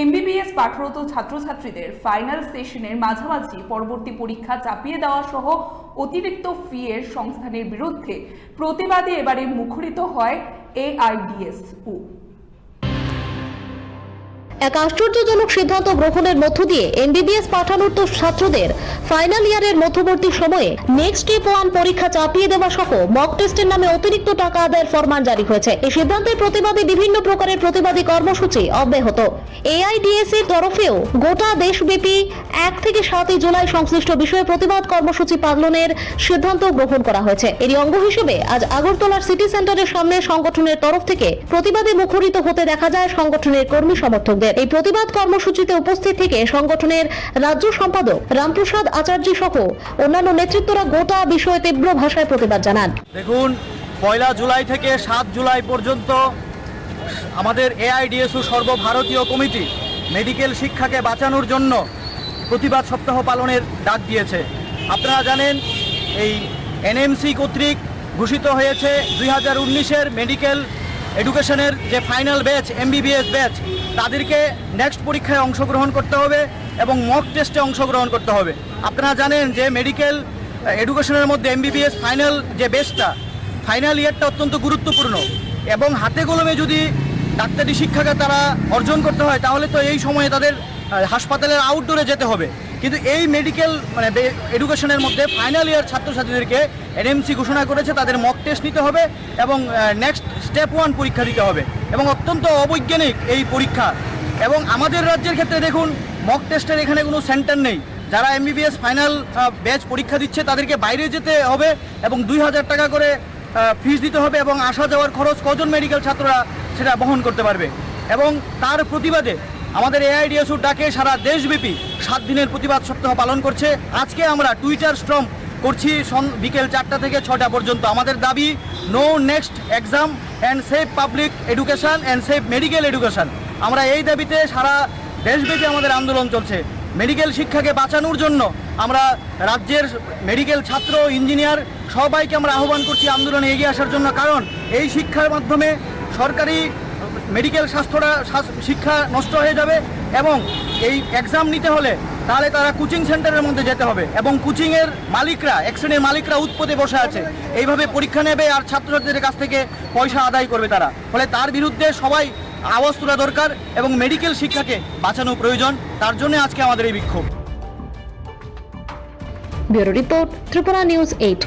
MBBS পাঠরত ছাত্রছাত্রীদের final সেশনের মাঝামাঝি পরবর্তী পরীক্ষা চাপিয়ে দেওয়া সহ অতিরিক্ত ফি এর সংস্থানের বিরুদ্ধে প্রতিবাদে এবারে মুখরিত হয় এআইডিএসইউ। এক আশ্চর্যজনক সিদ্ধান্ত গ্রহণের মধ্য দিয়ে এমবিবিএস পাঠানোর ছাত্রদের ফাইনাল ইয়ারের মধ্যবর্তী সময়ে নেক্সট স্টেপ 1 পরীক্ষা চাপিয়ে দেওয়া সহ মক টেস্টের নামে অতিরিক্ত টাকা আদায়ের ফরমান জারি হয়েছে। এই সিদ্ধান্তের প্রতিবাদে বিভিন্ন প্রকারের প্রতিবাদী কর্মসূচি অব্যাহত। এআইডিএসইর তরফেও গোটা দেশব্যাপী 1 থেকে 7 জুলাই সংশ্লিষ্ট বিষয়ে প্রতিবাদ কর্মসূচি পালনের সিদ্ধান্ত গ্রহণ করা হয়েছে। এরই অঙ্গ হিসেবে আজ আগরতলার সিটি সেন্টারের সামনে সংগঠনের তরফ থেকে প্রতিবাদে মুখরিত হতে দেখা যায় সংগঠনের কর্মী সমর্থকদের। এই প্রতিবাদ কর্মসূচিতে উপস্থিত থেকে সংগঠনের রাজ্য সম্পাদক রামপ্রসাদ আচার্য সহ অন্যান্য নেতৃত্বরা গোটা বিষয়ে তীব্র ভাষায় প্রতিবাদ জানান। দেখুন, 1 জুলাই থেকে 7 জুলাই পর্যন্ত আমাদের এআইডিএসইউ সর্বভারতীয় কমিটি মেডিকেল শিক্ষাকে বাঁচানোর জন্য প্রতিবাদ সপ্তাহ পালনের ডাক দিয়েছে। আপনারা জানেন, এই এনএমসি কর্তৃক ঘোষিত হয়েছে 2019-এর মেডিকেল এডুকেশনের যে ফাইনাল ব্যাচ এমবিবিএস ব্যাচ, তাদেরকে নেক্সট পরীক্ষায় অংশগ্রহণ করতে হবে এবং মক টেস্টে অংশগ্রহণ করতে হবে। আপনারা জানেন যে মেডিকেল এডুকেশনের মধ্যে এমবিবিএস ফাইনাল যে ব্যাচটা, ফাইনাল ইয়ারটা অত্যন্ত গুরুত্বপূর্ণ এবং হাতে কলমে যদি ডাক্তারি শিক্ষাকে তারা অর্জন করতে হয় তাহলে তো এই সময়ে তাদের হাসপাতালের আউটডোরে যেতে হবে। কিন্তু এই মেডিকেল এডুকেশনের মধ্যে ফাইনাল ইয়ার ছাত্রছাত্রীদেরকে এনএমসি ঘোষণা করেছে তাদের মক টেস্ট নিতে হবে এবং নেক্সট স্টেপ 1 পরীক্ষা দিতে হবে এবং অত্যন্ত অবৈজ্ঞানিক এই পরীক্ষা। এবং আমাদের রাজ্যের ক্ষেত্রে দেখুন, মক টেস্টের এখানে কোনো সেন্টার নেই। যারা এমবিবিএস ফাইনাল ব্যাচ পরীক্ষা দিচ্ছে তাদেরকে বাইরে যেতে হবে এবং 2000 টাকা করে ফিস দিতে হবে এবং আসা যাওয়ার খরচ কজন মেডিকেল ছাত্ররা সেটা বহন করতে পারবে। এবং তার প্রতিবাদে আমাদের এআইডিএসইউর ডাকে সারা দেশব্যাপী 7 দিনের প্রতিবাদ সপ্তাহ পালন করছে। আজকে আমরা টুইটার স্ট্রম করছি বিকেল 4টা থেকে 6টা পর্যন্ত। আমাদের দাবি no next exam and save public education and save medical education. আমরা এই দাবিতে সারা দেশব্যাপী আমাদের আন্দোলন চলছে। মেডিকেল শিক্ষাকে বাঁচানোর জন্য আমরা রাজ্যের মেডিকেল ছাত্র, ইঞ্জিনিয়ার সবাইকে আমরা আহ্বান করছি আন্দোলনে এগিয়ে আসার জন্য। কারণ এই শিক্ষার মাধ্যমে সরকারি মেডিকেল শিক্ষা নষ্ট হয়ে যাবে এবং এই এক্সাম নিতে হলে তাহলে তারা কোচিং সেন্টারের মধ্যে যেতে হবে এবং কোচিংয়ের মালিকরা, এক শ্রেণীর মালিকরা উৎপদে বসে আছে, এইভাবে পরীক্ষা নেবে আর ছাত্রছাত্রীদের কাছ থেকে পয়সা আদায় করবে তারা। ফলে তার বিরুদ্ধে সবাই আওয়াজ তোলা দরকার এবং মেডিকেল শিক্ষাকে বাঁচানো প্রয়োজন। তার জন্য আজকে আমাদের এই বিক্ষোভ। Bureau report, Tripura news 8।